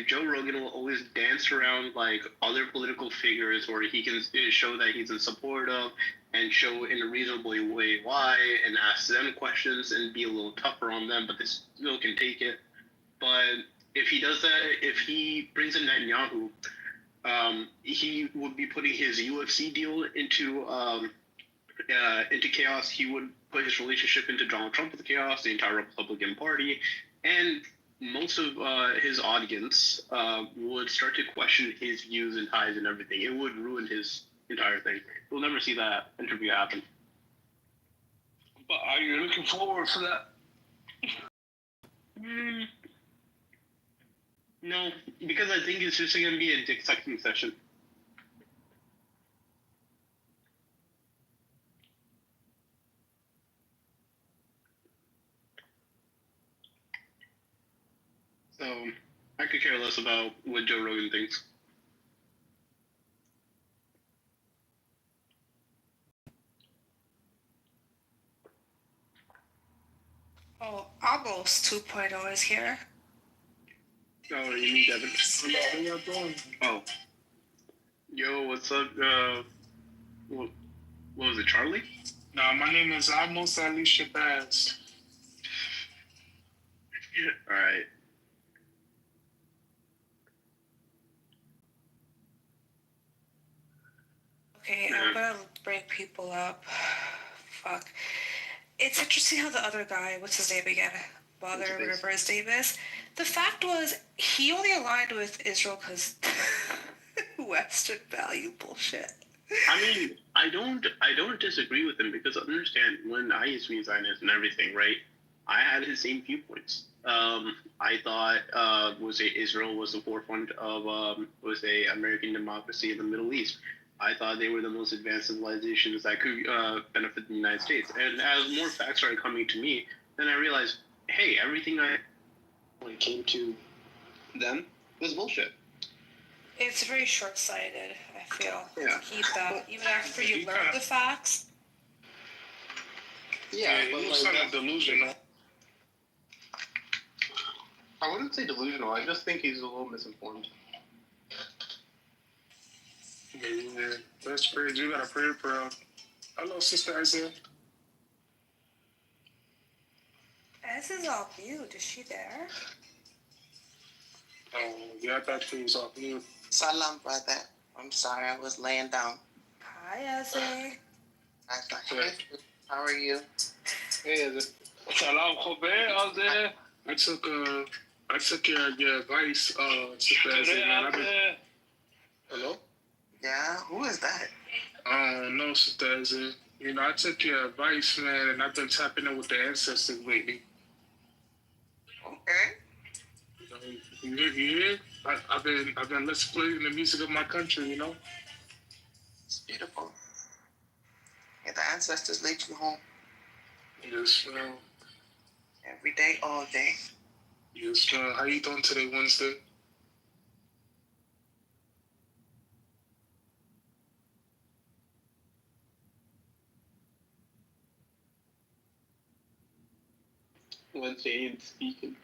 Joe Rogan will always dance around like other political figures where he can show that he's in support of and show in a reasonable way why and ask them questions and be a little tougher on them, but they still can take it. But if he does that, if he brings in Netanyahu, he would be putting his UFC deal into chaos. He would put his relationship into Donald Trump with chaos, the entire Republican Party, and most of his audience would start to question his views and ties and everything. It would ruin his entire thing. We'll never see that interview happen. But are you looking forward to that? No, because I think it's just going to be a dick sucking session. So I could care less about what Joe Rogan thinks. Oh, almost 2.0 is here. Oh, you mean Devin? How y'all doing? Oh. Yo, what's up? What was it, Charlie? Nah, my name is Amos Ali Shabazz. All right. Okay, I'm gonna bring people up. Fuck. It's interesting how the other guy, what's his name again? Bother, whatever his name is. The fact was, he only aligned with Israel because Western value bullshit. I mean, I don't disagree with him because understand when I used to be Zionist and everything, right? I had the same viewpoints. I thought Israel was the forefront of American democracy in the Middle East. I thought they were the most advanced civilizations that could benefit the United States. And as more facts started coming to me, then I realized, hey, everything when it came to them was bullshit. It's very short-sighted, I feel. Yeah. To keep that, even after you learn the facts. Yeah, It was kind of delusional. I wouldn't say delusional. I just think he's a little misinformed. Yeah, that's crazy. You gotta pray for him. Hello, Sister Isaiah. Ez is off mute. Is she there? Oh, yeah, I thought she was off mute. Salam, brother. I'm sorry, I was laying down. Hi, Eze. How are you? Hey, Eze. Salam, Khobe, Eze. I took your advice, Sister Isaiah. Hello? Yeah, who is that? No, Sister Isaiah. You know, I took your advice, man, and I've been tapping in with the ancestors lately. Okay. You hear? I've been playing the music of my country, you know? It's beautiful. Yeah, the ancestors lead you home. Yes, ma'am. Every day, all day. Yes, ma'am. How you doing today, Wednesday? Wednesday ain't speaking.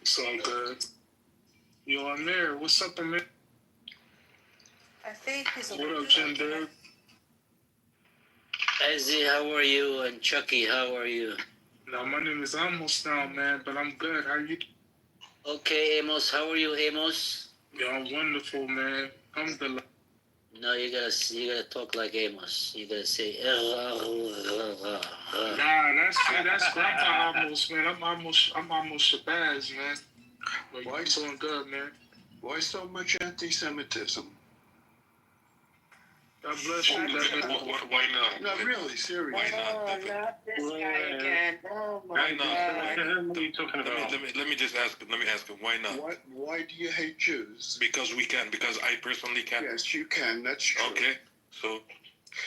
It's all good. Yo, I'm there. What's up, man? I think he's a What up, Jim Dave? Izzy, how are you? And Chucky, how are you? No, my name is Amos now, man, but I'm good. How you? Okay, Amos, how are you, Amos? Yeah, I'm wonderful, man. Alhamdulillah. No, you gotta talk like Amos. You gotta say. Nah, that's Grandpa Amos, man. I'm almost Shabazz, man. But Why you doing good, man? Why so much anti-Semitism? God bless you, David. Why not? No, really, seriously. Oh, not this guy again. Oh my Why not? God. What are you talking about? Let me just ask. Let me ask him. Why not? Why do you hate Jews? Because we can. Because I personally can. Yes, you can. That's true. Okay. So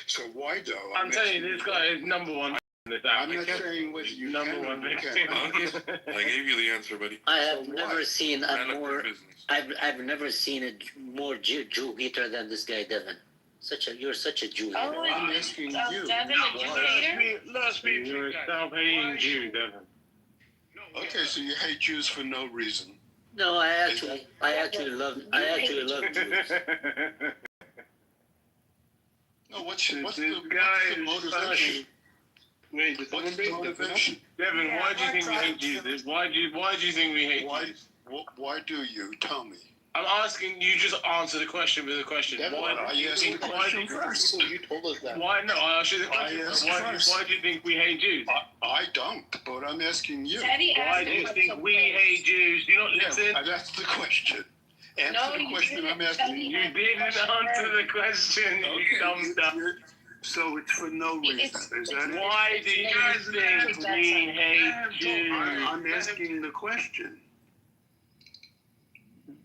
So why though? I'm telling you, this guy is number one. I'm not saying whether you number can or one you victim. can't. I gave you the answer, buddy. I have So never what? seen a Man up more. your business. I've never seen a more Jew hater than this guy, Devin. You're such a Jew hater. Oh, I'm asking you. Devin, a Jew hater? Let's be You're a self-hating Jew, Devin. Okay, so you hate Jews for no reason. No, I actually love Jews. No, what's the guy motivation? Wait, did someone What's the bring motivation? Devin, why do you think we hate Jews? Why do you think we hate Jews? Why do you? Tell me. I'm asking you, just answer the question with a question. Devin, Why I do you asked think? the Why question do first. you told us that. Why no? I asked you the question. Why do you think we hate Jews? I don't, but I'm asking you. Why do you think we hate Jews? You don't listen. Yeah, that's the question. Answer the question I'm asking you. You didn't answer the question. You dumb stuff. So it's for no reason. Is that it? Why do you think we hate Jews? I'm asking the question.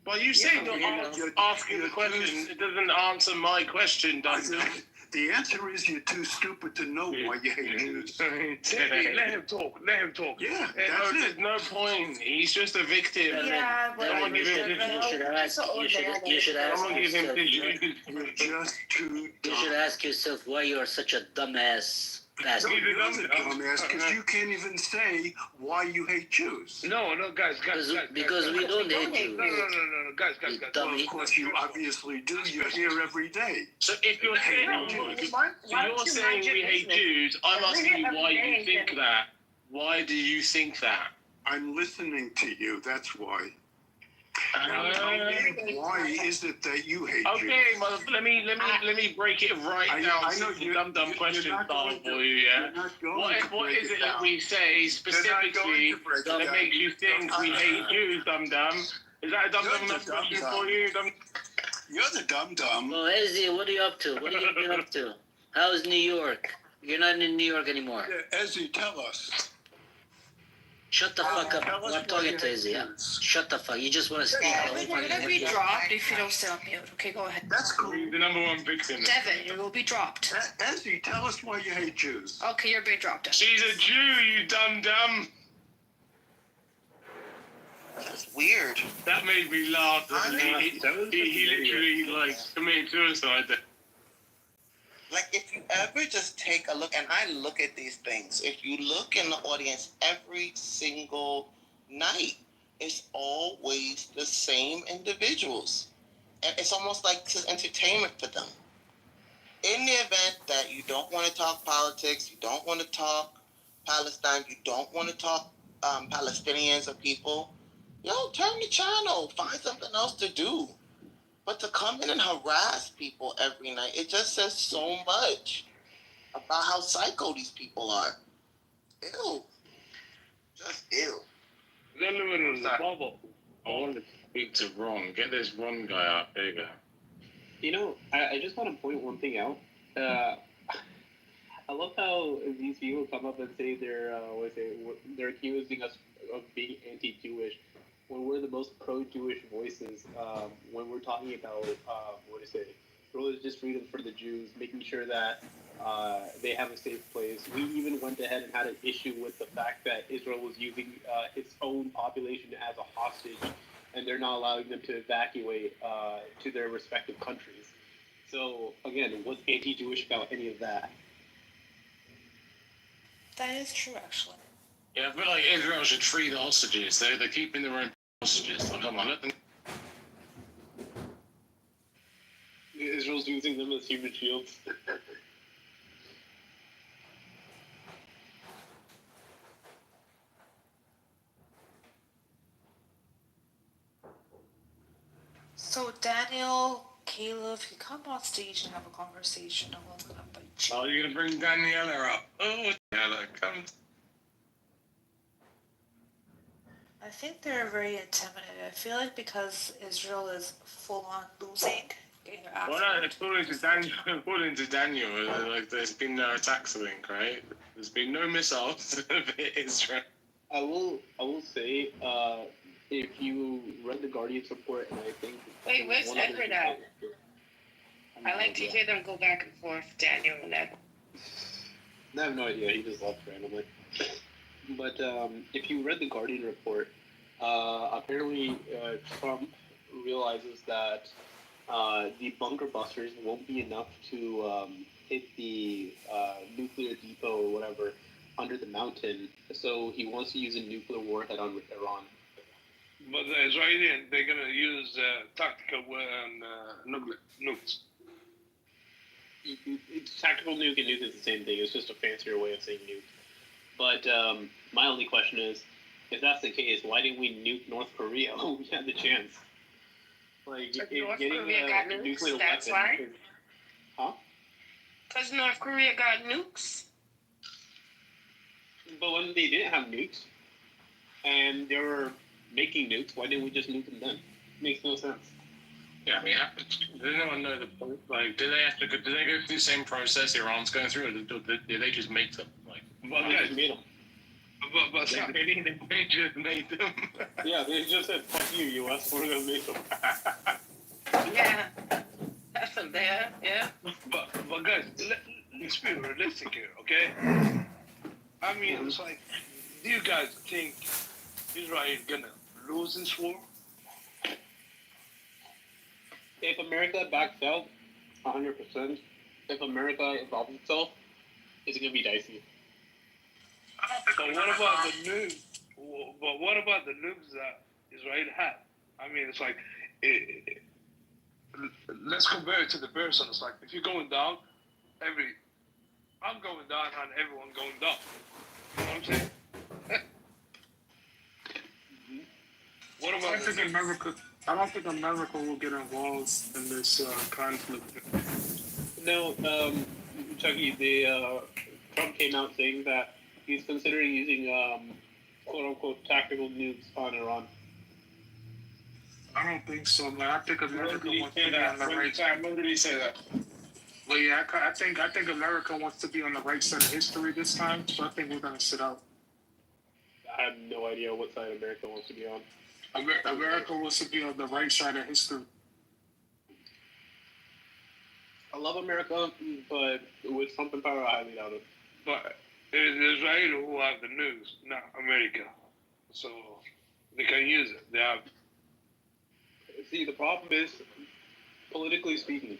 Well, you say you're asking the question. It doesn't answer my question, does it? The answer is you're too stupid to know why you hate Jews. Let him talk. Let him talk. Yeah, that's it. There's no point. He's just a victim. Yeah, but you should ask yourself why you are such a dumbass. No, you're the dumbass because you can't even say why you hate Jews. No, guys. Because we don't hate Jews. No, guys. Well, of course you obviously do. You're here every day. So if you're saying we hate Jews, I'm asking you why you think that. Why do you think that? I'm listening to you. That's why. Why is it that you hate Jews? Okay, mother, let me break it right down. I know you dumb question style for you, yeah. What is it that we say specifically that makes you think we hate Jews, dum? Is that a dumb question for you, dum? You're the dum. Well, Ezzy, what are you up to? What have you been up to? How's New York? You're not in New York anymore. Yeah, Ezzy, tell us. Shut the fuck up. I'm not talking to Izzy. Yeah? Shut the fuck. You just want to speak. Devin, you're gonna be dropped if you don't stay on mute. Okay, go ahead. That's cool. The number one victim. Devin, you will be dropped. Ezzy, tell us why you hate Jews. Okay, you're being dropped. She's a Jew, you dumb. That's weird. That made me laugh. He literally committed suicide there. Like, if you ever just take a look, and I look at these things, if you look in the audience every single night, it's always the same individuals. And it's almost like it's entertainment for them. In the event that you don't want to talk politics, you don't want to talk Palestine, you don't want to talk Palestinians or people, turn the channel, find something else to do. But to come in and harass people every night, it just says so much about how psycho these people are. Ew. Just ew. They're living in the bubble. I want to speak to Ron. Get this Ron guy out. There you go. I just want to point one thing out. I love how these people come up and say they're accusing us of being anti-Jewish, when we're the most pro-Jewish voices, when we're talking about, religious freedom for the Jews, making sure that they have a safe place. We even went ahead and had an issue with the fact that Israel was using its own population as a hostage, and they're not allowing them to evacuate to their respective countries. So, again, what's anti-Jewish about any of that? That is true, actually. Yeah, I feel like Israel should free the hostages. They're keeping their own hostages. So come on, let them. Israel's using them as human shields. So Daniel, Caleb, you come on stage and have a conversation. I'm not gonna bite you. Oh, you're gonna bring Daniela up. Oh, Daniela, come. I think they're very intimidated. I feel like because Israel is full on losing, getting their ass. Well, no, according to Daniel, there's been no attacks, I think, right? There's been no missiles of Israel. I will say, if you read the Guardian's report, and I think... Wait, where's Edward at? I like to hear them go back and forth, Daniel and Ed. I have no idea. He just left randomly. But if you read the Guardian report, apparently Trump realizes that the bunker busters won't be enough to hit the nuclear depot or whatever under the mountain. So he wants to use a nuclear warhead on Iran. But the Israelis, they're going to use tactical nukes. Tactical nuke and nuke is the same thing. It's just a fancier way of saying nuke. But my only question is, if that's the case, why didn't we nuke North Korea when we had the chance? Like, North getting Korea got nukes, nuclear that's weapon. why? Huh? Because North Korea got nukes. But when they didn't have nukes, and they were making nukes, why didn't we just nuke them then? Makes no sense. Yeah, I mean, does anyone know the point? Like, do they go through the same process Iran's going through, or do they just make them? Like, Well, They just made them. but they just made them. Yeah, they just said, fuck you, US, we're gonna make them. Yeah. That's a bad, yeah. But guys, let's be realistic here, okay? I mean, it's like, do you guys think Israel is gonna lose this war? If America backs out, 100%. If America involves itself, it's gonna be dicey. But what about the nukes? But what about the nukes that Israel had? I mean, it's like, let's compare it to the person. It's like, if you're going down, I'm going down and everyone going down. You know what I'm saying? What about I don't think America will get involved in this conflict. No, Chucky, Trump came out saying that he's considering using quote-unquote tactical nukes on Iran. I don't think so, man. I think America wants to be on the right side. When did he say that? Well, yeah, I think America wants to be on the right side of history this time, so I think we're gonna sit out. I have no idea what side America wants to be on. America wants to be on the right side of history. I love America, but with Trump in power, I highly doubt it. But it is Israel who have the nukes, not America. So they can use it. They have. See, the problem is, politically speaking,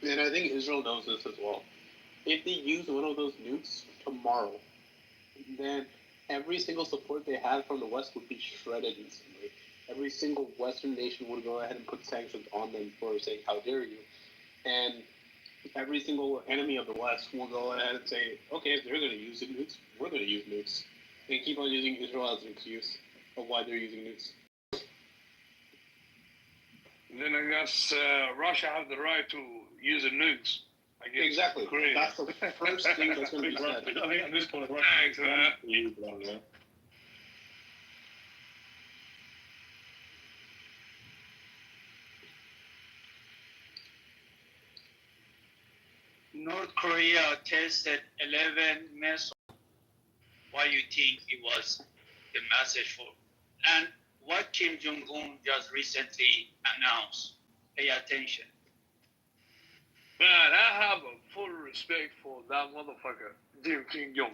and I think Israel knows this as well, if they use one of those nukes tomorrow, then every single support they had from the West would be shredded instantly. Every single Western nation would go ahead and put sanctions on them for saying, how dare you? And every single enemy of the West will go ahead and say, okay, if they're going to use nukes, we're going to use nukes. They keep on using Israel as an excuse of why they're using nukes. Then I guess Russia has the right to use the nukes. I guess. Exactly. Ukraine. That's the first thing that's going to be said. I think at this point, Thanks, man. North Korea tested 11 missiles. What do you think it was the message for? And what Kim Jong-un just recently announced? Pay attention. Man, I have a full respect for that motherfucker, Kim Jong.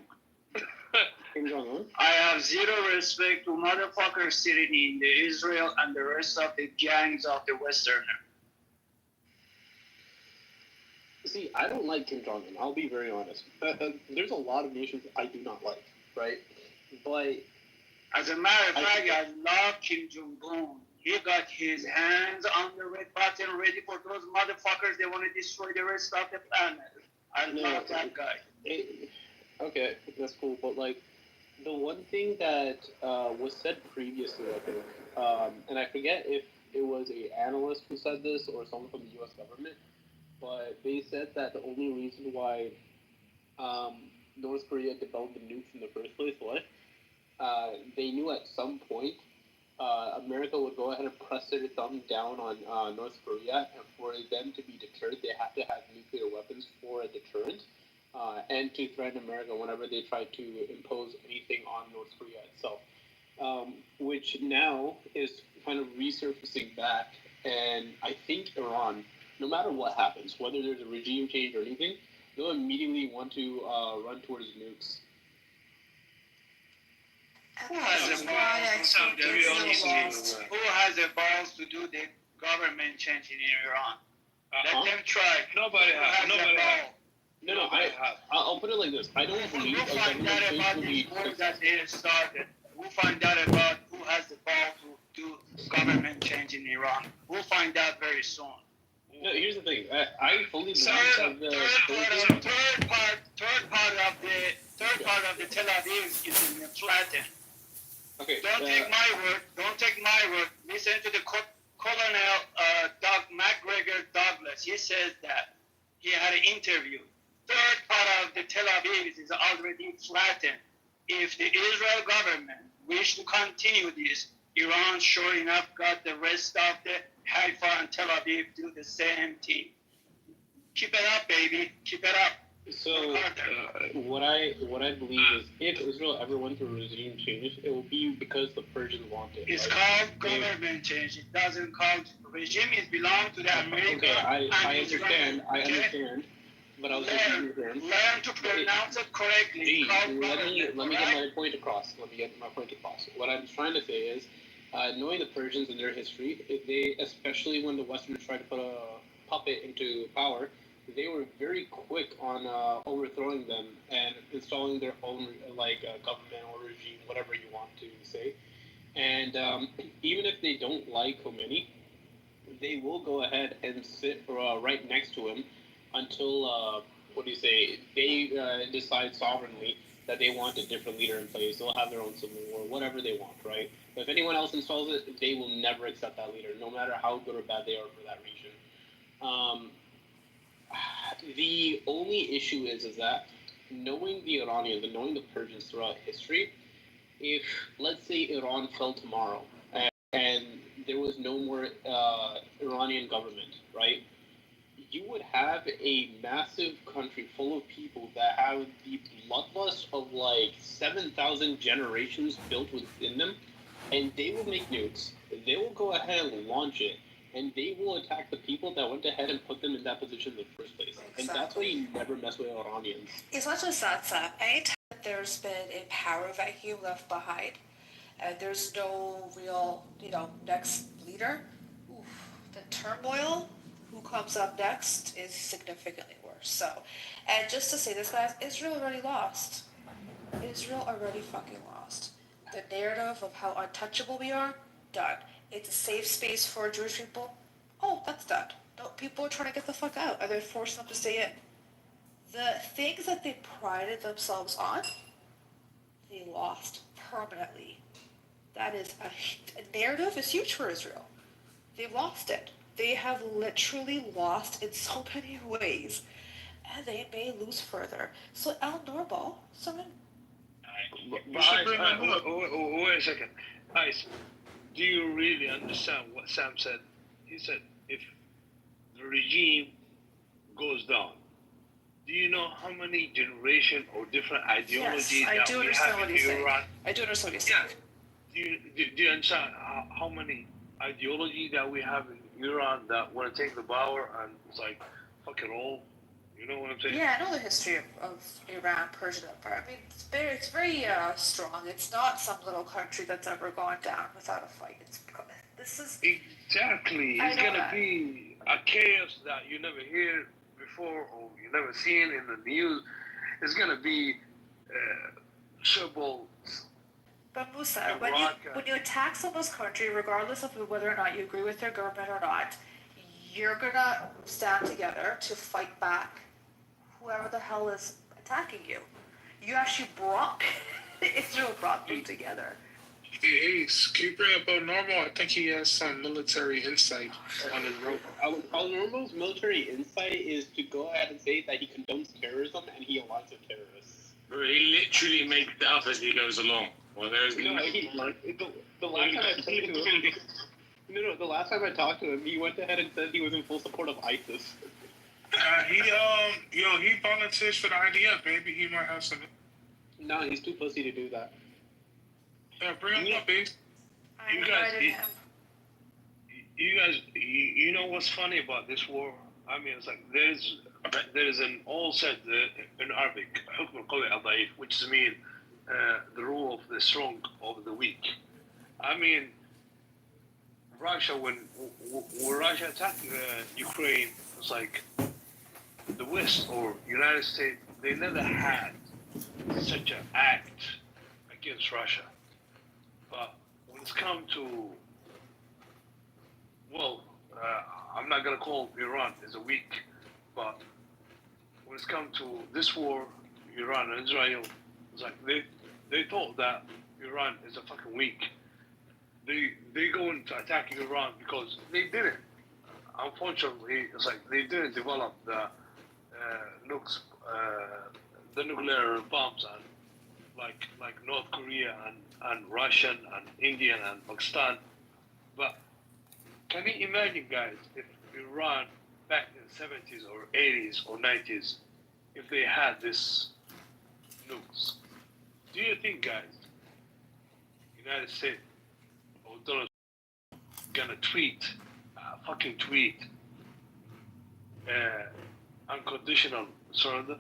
Kim Jong-un? I have zero respect to motherfuckers sitting in the Israel and the rest of the gangs of the Westerner. See, I don't like Kim Jong-un. I'll be very honest. There's a lot of nations I do not like, right? But as a matter of fact, I love Kim Jong-un. He got his hands on the red button ready for those motherfuckers that want to destroy the rest of the planet. I love that guy. Okay, that's cool. But, like, the one thing that was said previously, I think, and I forget if it was an analyst who said this or someone from the U.S. government, but they said that the only reason why North Korea developed the nukes in the first place was they knew at some point America would go ahead and press their thumb down on North Korea, and for them to be deterred, they have to have nuclear weapons for a deterrent, and to threaten America whenever they try to impose anything on North Korea itself, which now is kind of resurfacing back, and I think Iran no matter what happens, whether there's a regime change or anything, they'll immediately want to run towards nukes. Who has the balls? Who has the balls to do the government change in Iran? Let them try. Nobody has. Nobody has. No, I'll put it like this. I don't believe We'll find out about these wars that they started. We'll find out about who has the ball to do government change in Iran. We'll find out very soon. No, here's the thing. I fully believe that the third part of the Tel Aviv is in Flatten. Okay. Don't take my word. Listen to the Colonel MacGregor Douglas. He says that he had an interview. Third part of the Tel Aviv is already flattened. If the Israel government wish to continue this, Iran sure enough got the rest of the Haifa and Tel Aviv do the same thing. Keep it up, baby. Keep it up. So what I believe is, if Israel ever went through a regime change, it will be because the Persians want it. It's called government change. It doesn't call regime. It belongs to the America. Okay, I understand. I understand. But I was learn to pronounce it correctly. Let me get my point across. What I'm trying to say is, knowing the Persians and their history, they, especially when the Westerners tried to put a puppet into power, they were very quick on overthrowing them and installing their own government or regime, whatever you want to say. And even if they don't like Khomeini, they will go ahead and sit right next to him until they decide sovereignly that they want a different leader in place. They'll have their own civil war, whatever they want, right? But if anyone else installs it, they will never accept that leader, no matter how good or bad they are for that region. The only issue is that knowing the Iranians and knowing the Persians throughout history, if, let's say, Iran fell tomorrow and there was no more Iranian government, right? You would have a massive country full of people that have the bloodlust of 7,000 generations built within them, and they will make nukes. They will go ahead and launch it, and they will attack the people that went ahead and put them in that position in the first place. Exactly. And that's why you never mess with Iranians. It's not just that, Sam. Anytime there's been a power vacuum left behind, and there's no real, next leader, the turmoil, who comes up next is significantly worse. So, and just to say this, guys, Israel already lost. Israel already fucking lost. The narrative of how untouchable we are, done. It's a safe space for Jewish people. Oh, that's done. No, people are trying to get the fuck out, and they're forcing them to stay in. The things that they prided themselves on, they lost permanently. That is a narrative is huge for Israel. They've lost it. They have literally lost in so many ways, and they may lose further. So El Norbo, Wait a second. Ice, do you really understand what Sam said? He said, if the regime goes down, do you know how many generations or different ideologies yes, that we have in Iran? I do understand what you're saying. Do you understand how many ideologies that we have in Iran that want to take the power and it's like, fuck it all? You know what I'm saying? Yeah, I know the history of Iran, Persian Empire. I mean, it's very strong. It's not some little country that's ever gone down without a fight. Exactly. It's gonna be a chaos that you never hear before or you never seen in the news. It's gonna be civil. But Musa, when you attack someone's country, regardless of whether or not you agree with their government or not, you're gonna stand together to fight back whoever the hell is attacking you. You actually Israel brought them together. Hey, can you bring up El Normo? I think he has some military insight on his road. El Normo's military insight is to go ahead and say that he condones terrorism and he aligns with terrorists. He literally makes it up as he goes along. Well, there's the last time I talked to him, the last time I talked to him, he went ahead and said he was in full support of ISIS. He volunteers for the IDF. Maybe he might have some. No, he's too pussy to do that. Yeah, bring him up, Ace. You guys, you know what's funny about this war? I mean, it's like there is an all said in Arabic, حكم القوي على الضعيف, which means the rule of the strong over the weak. I mean, Russia, when Russia attacked Ukraine, it's like the West or United States, they never had such an act against Russia. But when it's come to, well, I'm not gonna call Iran as a weak, but when it's come to this war, Iran and Israel, it's like they thought that Iran is a fucking weak. They go into attacking Iran because they didn't. Unfortunately, it's like they didn't develop the the nuclear bombs and like North Korea and Russian and Indian and Pakistan. But can you imagine, guys, if Iran back in the 70s or 80s or 90s, if they had this nukes? Do you think, guys, United States or Donald Trump gonna fucking tweet, unconditional surrender?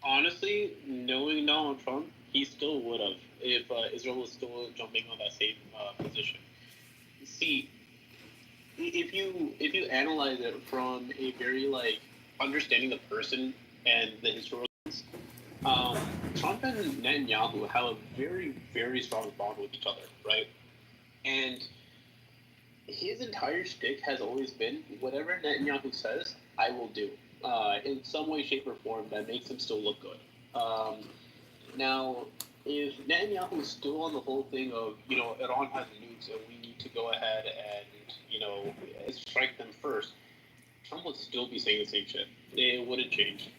Honestly, knowing Donald Trump, he still would have if Israel was still jumping on that same position. See, if you analyze it from a very like understanding the person and the historical, Trump and Netanyahu have a very, very strong bond with each other, right? And his entire shtick has always been whatever Netanyahu says, I will do. In some way, shape, or form that makes him still look good. Now, if Netanyahu is still on the whole thing of, Iran has nukes and we need to go ahead and, strike them first, Trump would still be saying the same shit. It wouldn't change.